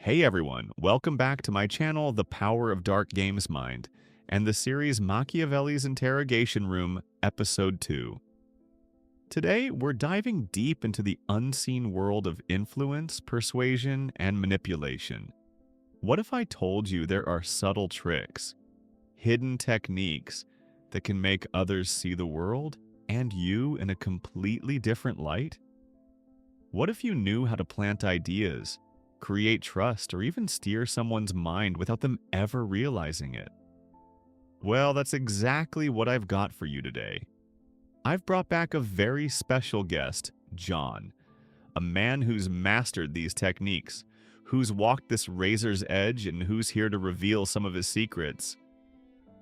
Hey everyone, welcome back to my channel, The Power of Dark Games Mind, and the series Machiavelli's Interrogation Room, Episode 2. Today, we're diving deep into the unseen world of influence, persuasion, and manipulation. What if I told you there are subtle tricks, hidden techniques that can make others see the world and you in a completely different light? What if you knew how to plant ideas, create trust, or even steer someone's mind without them ever realizing it? Well, that's exactly what I've got for you today. I've brought back a very special guest, John, a man who's mastered these techniques, who's walked this razor's edge, and who's here to reveal some of his secrets.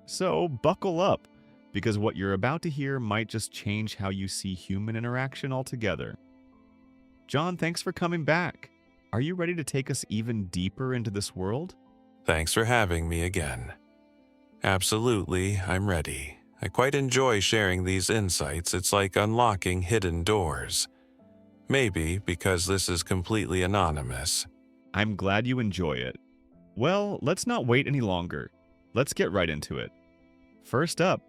So buckle up, because what you're about to hear might just change how you see human interaction altogether. John, thanks for coming back. Are you ready to take us even deeper into this world? Thanks for having me again. Absolutely, I'm ready. I quite enjoy sharing these insights. It's like unlocking hidden doors. Maybe because this is completely anonymous. I'm glad you enjoy it. Well, let's not wait any longer. Let's get right into it. First up,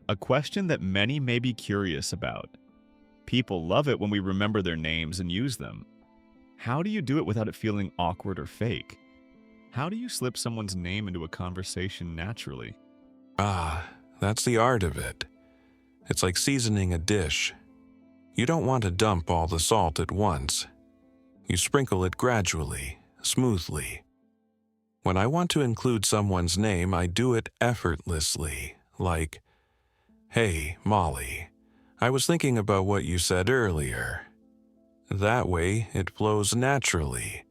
a question that many may be curious about. People love it when we remember their names and use them. How do you do it without it feeling awkward or fake? How do you slip someone's name into a conversation naturally? That's the art of it. It's like seasoning a dish. You don't want to dump all the salt at once. You sprinkle it gradually, smoothly. When I want to include someone's name, I do it effortlessly, like, "Hey, Molly, I was thinking about what you said earlier." That way, it flows naturally,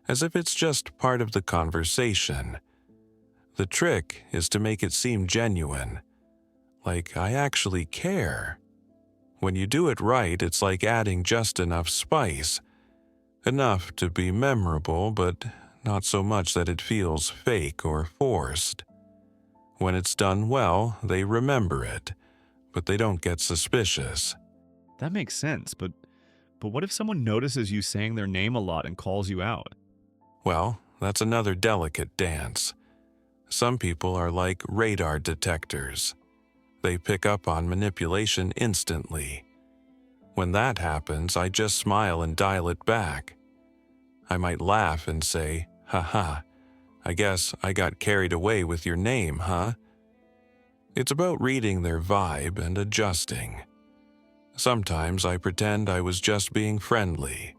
as if it's just part of the conversation. The trick is to make it seem genuine, like I actually care. When you do it right, it's like adding just enough spice, enough to be memorable, but not so much that it feels fake or forced. When it's done well, they remember it, but they don't get suspicious. That makes sense, but what if someone notices you saying their name a lot and calls you out? Well, that's another delicate dance. Some people are like radar detectors. They pick up on manipulation instantly. When that happens, I just smile and dial it back. I might laugh and say, "Haha, I guess I got carried away with your name, huh?" It's about reading their vibe and adjusting. Sometimes I pretend I was just being friendly.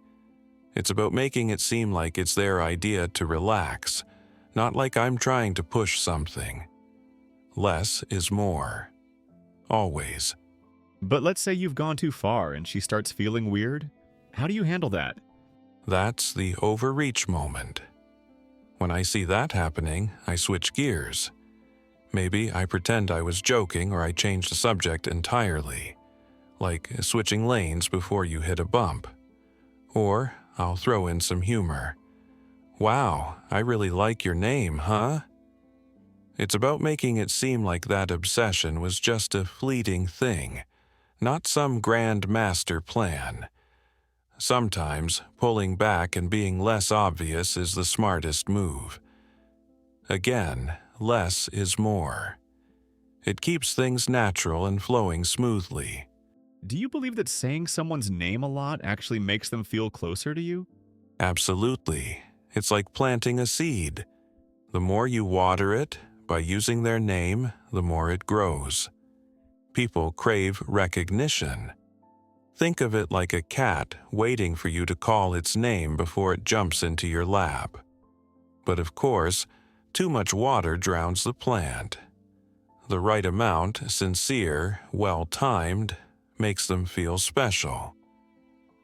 It's about making it seem like it's their idea to relax, not like I'm trying to push something. Less is more. Always. But let's say you've gone too far and she starts feeling weird. How do you handle that? That's the overreach moment. When I see that happening, I switch gears. Maybe I pretend I was joking or I change the subject entirely, like switching lanes before you hit a bump. Or I'll throw in some humor. "Wow, I really like your name, huh?" It's about making it seem like that obsession was just a fleeting thing, not some grand master plan. Sometimes pulling back and being less obvious is the smartest move. Again, less is more. It keeps things natural and flowing smoothly. Do you believe that saying someone's name a lot actually makes them feel closer to you? Absolutely. It's like planting a seed. The more you water it, by using their name, the more it grows. People crave recognition. Think of it like a cat waiting for you to call its name before it jumps into your lap. But of course, too much water drowns the plant. The right amount, sincere, well-timed, makes them feel special.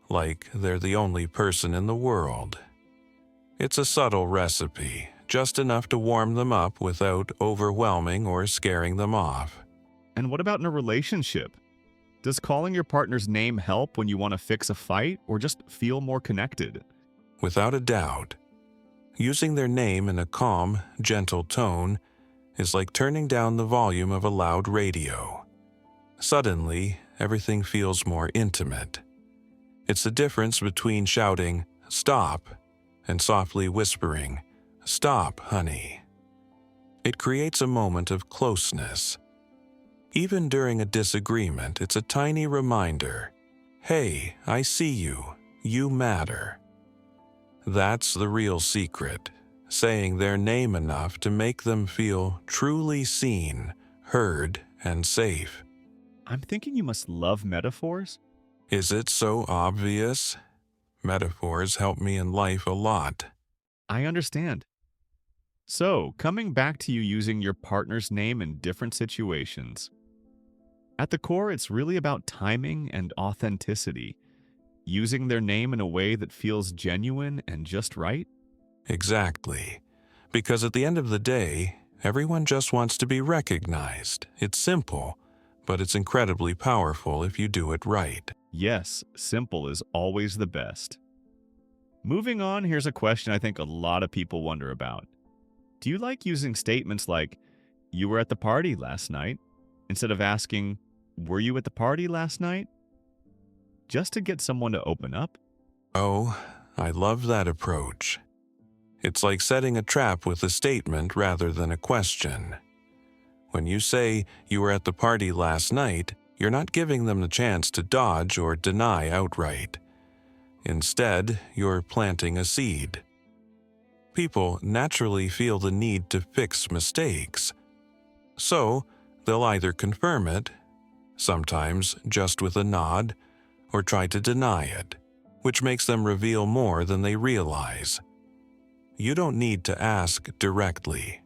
Like they're the only person in the world. It's a subtle recipe, just enough to warm them up without overwhelming or scaring them off. And what about in a relationship? Does calling your partner's name help when you want to fix a fight or just feel more connected? Without a doubt. Using their name in a calm, gentle tone is like turning down the volume of a loud radio. Suddenly, everything feels more intimate. It's the difference between shouting, "Stop," and softly whispering, "Stop, honey." It creates a moment of closeness. Even during a disagreement, it's a tiny reminder, "Hey, I see you. You matter." That's the real secret, saying their name enough to make them feel truly seen, heard, and safe. I'm thinking you must love metaphors. Is it so obvious? Metaphors help me in life a lot. I understand. So, coming back to you using your partner's name in different situations. At the core, it's really about timing and authenticity, using their name in a way that feels genuine and just right. Exactly. Because at the end of the day, everyone just wants to be recognized. It's simple, but it's incredibly powerful if you do it right. Yes, simple is always the best. Moving on, here's a question I think a lot of people wonder about. Do you like using statements like, "You were at the party last night," instead of asking, "Were you at the party last night?" just to get someone to open up? Oh, I love that approach. It's like setting a trap with a statement rather than a question. When you say you were at the party last night, you're not giving them the chance to dodge or deny outright. Instead, you're planting a seed. People naturally feel the need to fix mistakes. So, they'll either confirm it, sometimes just with a nod, or try to deny it, which makes them reveal more than they realize. You don't need to ask directly.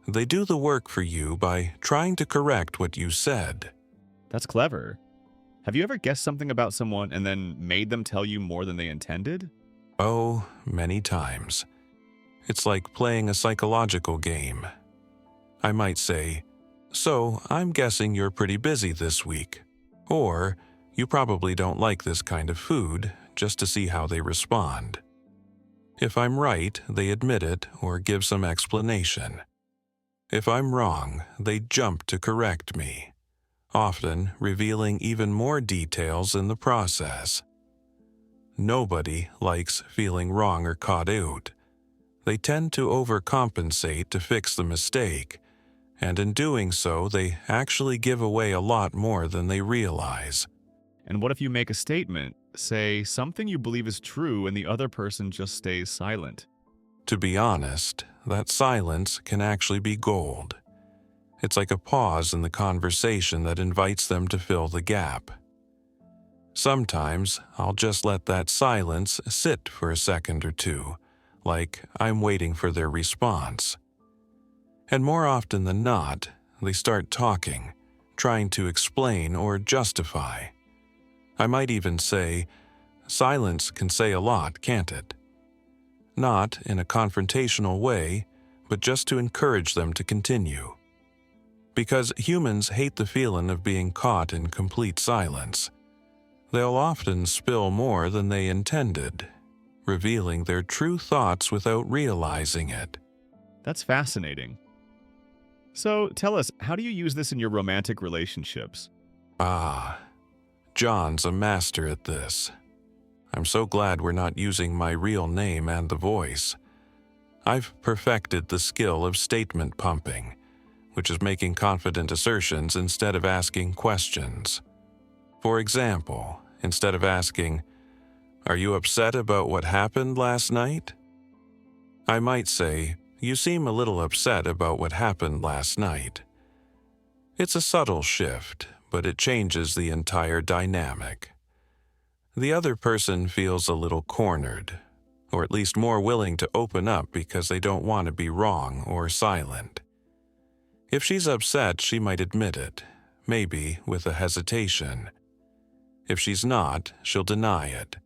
They do the work for you by trying to correct what you said. That's clever. Have you ever guessed something about someone and then made them tell you more than they intended? Oh, many times. It's like playing a psychological game. I might say, "So, I'm guessing you're pretty busy this week." Or, "You probably don't like this kind of food," just to see how they respond. If I'm right, they admit it or give some explanation. If I'm wrong, they jump to correct me, often revealing even more details in the process. Nobody likes feeling wrong or caught out. They tend to overcompensate to fix the mistake, and in doing so, they actually give away a lot more than they realize. And what if you make a statement, say something you believe is true, and the other person just stays silent? To be honest, that silence can actually be gold. It's like a pause in the conversation that invites them to fill the gap. Sometimes I'll just let that silence sit for a second or two, like I'm waiting for their response. And more often than not, they start talking, trying to explain or justify. I might even say, "Silence can say a lot, can't it?" Not in a confrontational way, but just to encourage them to continue. Because humans hate the feeling of being caught in complete silence. They'll often spill more than they intended, revealing their true thoughts without realizing it. That's fascinating. So tell us, how do you use this in your romantic relationships? Ah, John's a master at this. I'm so glad we're not using my real name and the voice. I've perfected the skill of statement pumping, which is making confident assertions instead of asking questions. For example, instead of asking, "Are you upset about what happened last night?" I might say, "You seem a little upset about what happened last night." It's a subtle shift, but it changes the entire dynamic. The other person feels a little cornered, or at least more willing to open up because they don't want to be wrong or silent. If she's upset, she might admit it, maybe with a hesitation. If she's not, she'll deny it.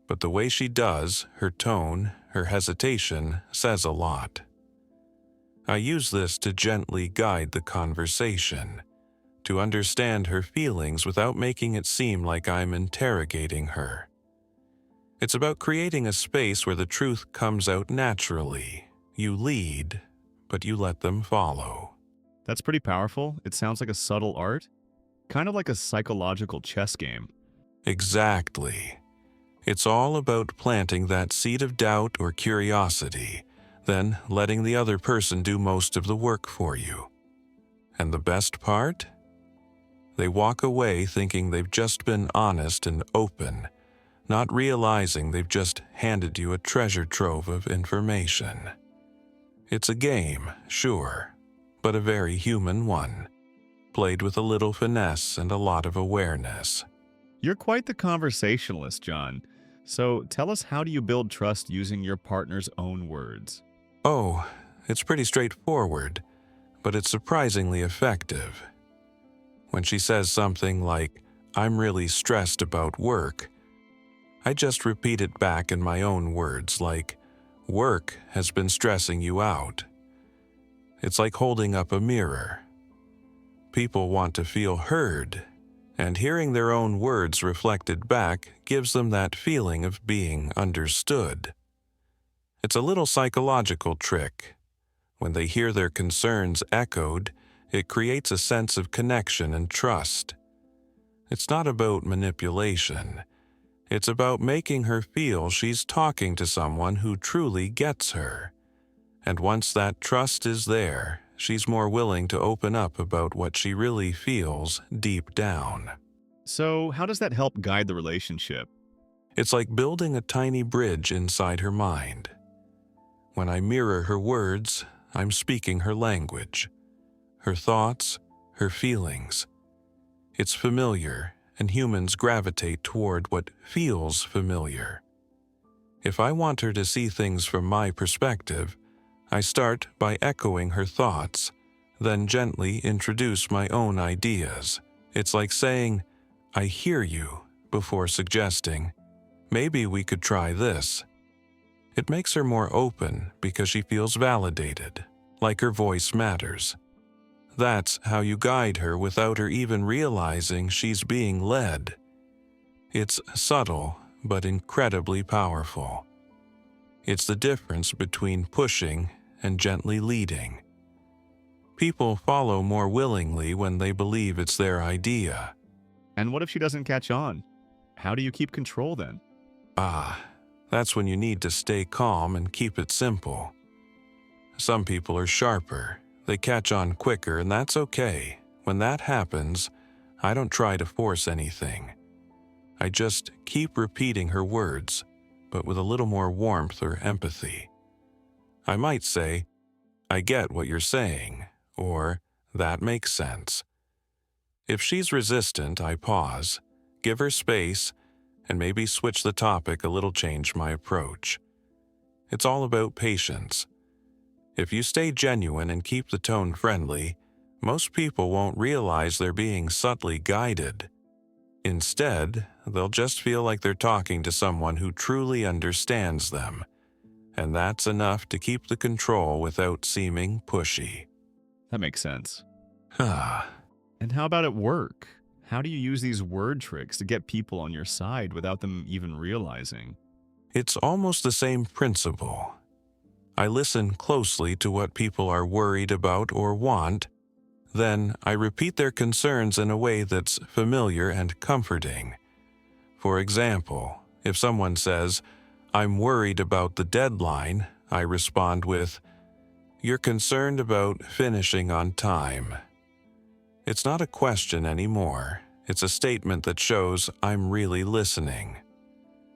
But the way she does, her tone, her hesitation, says a lot. I use this to gently guide the conversation, to understand her feelings without making it seem like I'm interrogating her. It's about creating a space where the truth comes out naturally. You lead, but you let them follow. That's pretty powerful. It sounds like a subtle art, kind of like a psychological chess game. Exactly. It's all about planting that seed of doubt or curiosity, then letting the other person do most of the work for you. And the best part? They walk away thinking they've just been honest and open, not realizing they've just handed you a treasure trove of information. It's a game, sure, but a very human one, played with a little finesse and a lot of awareness. You're quite the conversationalist, John. So tell us, how do you build trust using your partner's own words? Oh, it's pretty straightforward, but it's surprisingly effective. When she says something like, "I'm really stressed about work," I just repeat it back in my own words like, "Work has been stressing you out." It's like holding up a mirror. People want to feel heard, and hearing their own words reflected back gives them that feeling of being understood. It's a little psychological trick. When they hear their concerns echoed, it creates a sense of connection and trust. It's not about manipulation. It's about making her feel she's talking to someone who truly gets her. And once that trust is there, she's more willing to open up about what she really feels deep down. So how does that help guide the relationship? It's like building a tiny bridge inside her mind. When I mirror her words, I'm speaking her language, her thoughts, her feelings. It's familiar, and humans gravitate toward what feels familiar. If I want her to see things from my perspective, I start by echoing her thoughts, then gently introduce my own ideas. It's like saying, "I hear you," before suggesting, "Maybe we could try this." It makes her more open because she feels validated, like her voice matters. That's how you guide her without her even realizing she's being led. It's subtle, but incredibly powerful. It's the difference between pushing and gently leading. People follow more willingly when they believe it's their idea. And what if she doesn't catch on? How do you keep control then? That's when you need to stay calm and keep it simple. Some people are sharper. They catch on quicker, and that's okay. When that happens, I don't try to force anything. I just keep repeating her words, but with a little more warmth or empathy. I might say, "I get what you're saying," or "That makes sense." If she's resistant, I pause, give her space, and maybe switch the topic a little, change my approach. It's all about patience. If you stay genuine and keep the tone friendly, most people won't realize they're being subtly guided. Instead, they'll just feel like they're talking to someone who truly understands them, and that's enough to keep the control without seeming pushy. That makes sense. Ah. And how about at work? How do you use these word tricks to get people on your side without them even realizing? It's almost the same principle. I listen closely to what people are worried about or want, then I repeat their concerns in a way that's familiar and comforting. For example, if someone says, "I'm worried about the deadline," I respond with, "You're concerned about finishing on time." It's not a question anymore. It's a statement that shows I'm really listening.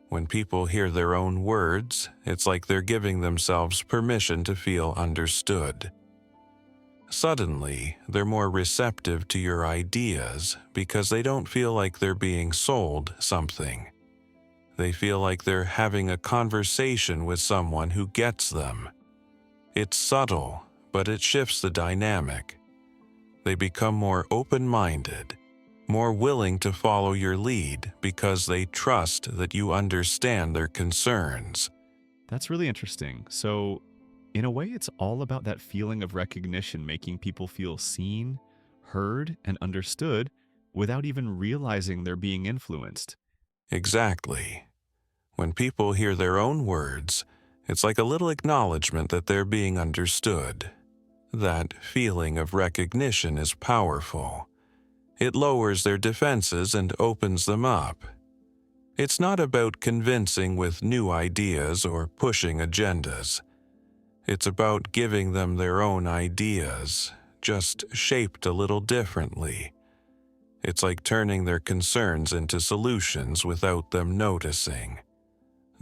When people hear their own words, it's like they're giving themselves permission to feel understood. Suddenly, they're more receptive to your ideas because they don't feel like they're being sold something. They feel like they're having a conversation with someone who gets them. It's subtle, but it shifts the dynamic. They become more open-minded, more willing to follow your lead because they trust that you understand their concerns. That's really interesting. So, in a way, it's all about that feeling of recognition, making people feel seen, heard, and understood without even realizing they're being influenced. Exactly. When people hear their own words, it's like a little acknowledgement that they're being understood. That feeling of recognition is powerful. It lowers their defenses and opens them up. It's not about convincing with new ideas or pushing agendas. It's about giving them their own ideas, just shaped a little differently. It's like turning their concerns into solutions without them noticing.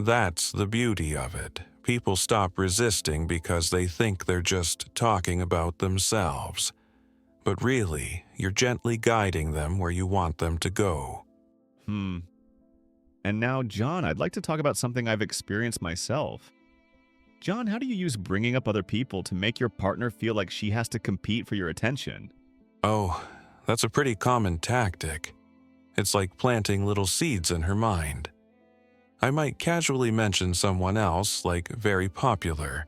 That's the beauty of it. People stop resisting because they think they're just talking about themselves. But really, you're gently guiding them where you want them to go. And now, John, I'd like to talk about something I've experienced myself. John, how do you use bringing up other people to make your partner feel like she has to compete for your attention? Oh, that's a pretty common tactic. It's like planting little seeds in her mind. I might casually mention someone else, like very popular.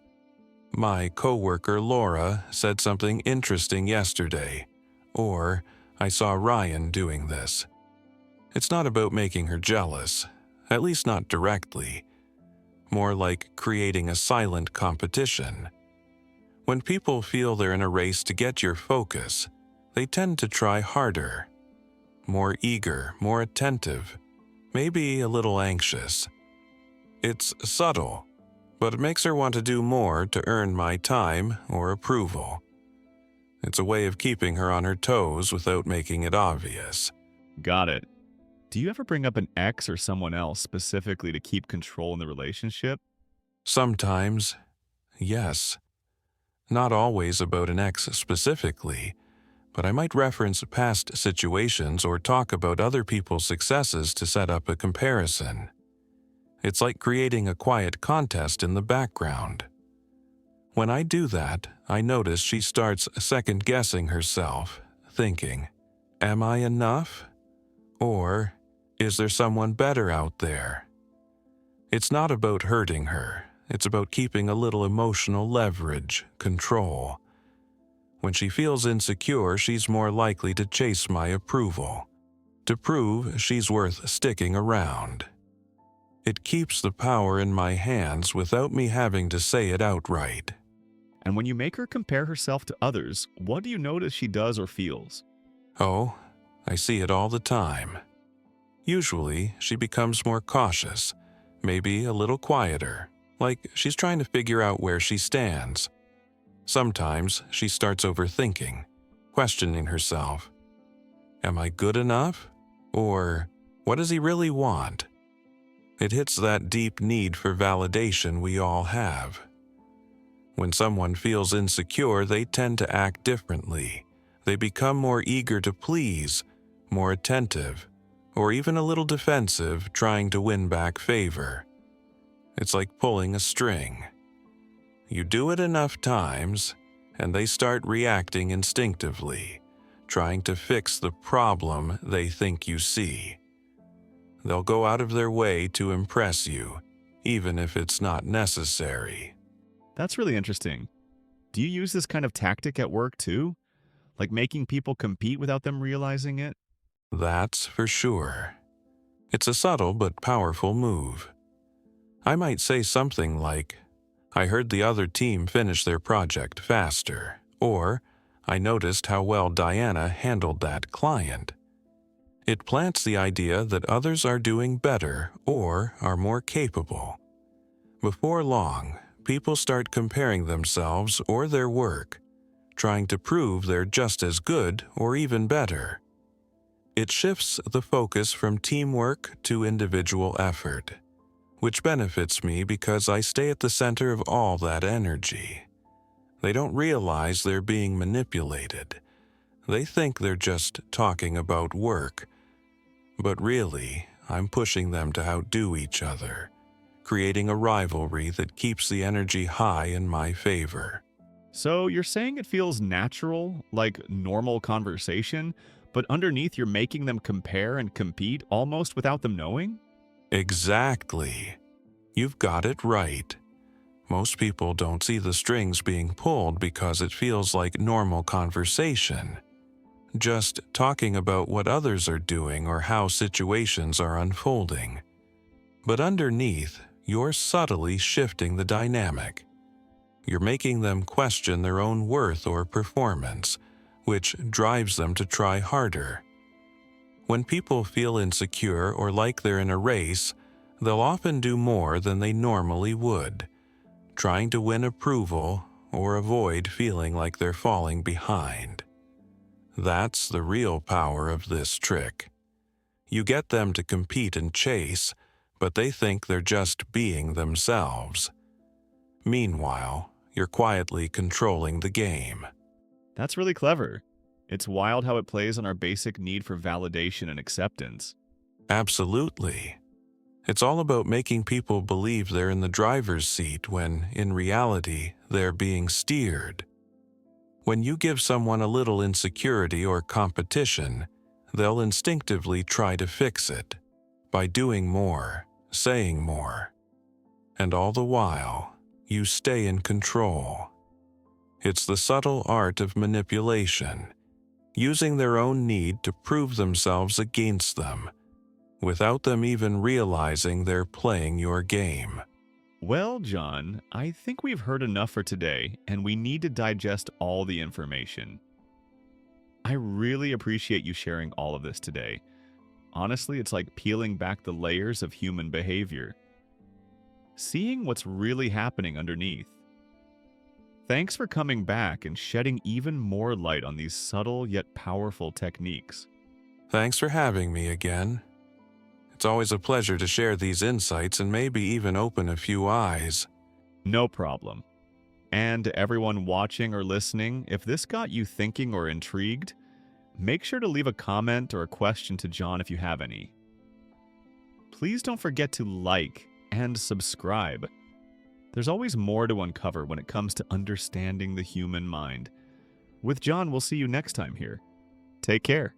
My coworker Laura said something interesting yesterday, or I saw Ryan doing this. It's not about making her jealous, at least not directly. More like creating a silent competition. When people feel they're in a race to get your focus, they tend to try harder. More eager, more attentive, maybe a little anxious. It's subtle, but it makes her want to do more to earn my time or approval. It's a way of keeping her on her toes without making it obvious. Got it. Do you ever bring up an ex or someone else specifically to keep control in the relationship? Sometimes, yes. Not always about an ex specifically, but I might reference past situations or talk about other people's successes to set up a comparison. It's like creating a quiet contest in the background. When I do that, I notice she starts second-guessing herself, thinking, "Am I enough? Or is there someone better out there?" It's not about hurting her. It's about keeping a little emotional leverage, control. When she feels insecure, she's more likely to chase my approval, to prove she's worth sticking around. It keeps the power in my hands without me having to say it outright. And when you make her compare herself to others, what do you notice she does or feels? Oh, I see it all the time. Usually, she becomes more cautious, maybe a little quieter, like she's trying to figure out where she stands. Sometimes she starts overthinking, questioning herself. Am I good enough? Or what does he really want? It hits that deep need for validation we all have. When someone feels insecure, they tend to act differently. They become more eager to please, more attentive, or even a little defensive, trying to win back favor. It's like pulling a string. You do it enough times, and they start reacting instinctively, trying to fix the problem they think you see. They'll go out of their way to impress you, even if it's not necessary. That's really interesting. Do you use this kind of tactic at work too? Like making people compete without them realizing it? That's for sure. It's a subtle but powerful move. I might say something like, "I heard the other team finish their project faster," or "I noticed how well Diana handled that client." It plants the idea that others are doing better or are more capable. Before long, people start comparing themselves or their work, trying to prove they're just as good or even better. It shifts the focus from teamwork to individual effort, which benefits me because I stay at the center of all that energy. They don't realize they're being manipulated. They think they're just talking about work. But really, I'm pushing them to outdo each other, creating a rivalry that keeps the energy high in my favor. So you're saying it feels natural, like normal conversation, but underneath you're making them compare and compete almost without them knowing? Exactly. You've got it right. Most people don't see the strings being pulled because it feels like normal conversation. Just talking about what others are doing or how situations are unfolding. But underneath, you're subtly shifting the dynamic. You're making them question their own worth or performance, which drives them to try harder. When people feel insecure or like they're in a race, they'll often do more than they normally would, trying to win approval or avoid feeling like they're falling behind. That's the real power of this trick. You get them to compete and chase, but they think they're just being themselves. Meanwhile, you're quietly controlling the game. That's really clever. It's wild how it plays on our basic need for validation and acceptance. Absolutely. It's all about making people believe they're in the driver's seat when, in reality, they're being steered. When you give someone a little insecurity or competition, they'll instinctively try to fix it by doing more, saying more. And all the while, you stay in control. It's the subtle art of manipulation, using their own need to prove themselves against them, without them even realizing they're playing your game. Well, John, I think we've heard enough for today, and we need to digest all the information. I really appreciate you sharing all of this today. Honestly, it's like peeling back the layers of human behavior, seeing what's really happening underneath. Thanks for coming back and shedding even more light on these subtle yet powerful techniques. Thanks for having me again. It's always a pleasure to share these insights and maybe even open a few eyes. No problem. And to everyone watching or listening, if this got you thinking or intrigued, make sure to leave a comment or a question to John if you have any. Please don't forget to like and subscribe. There's always more to uncover when it comes to understanding the human mind. With John, we'll see you next time here. Take care.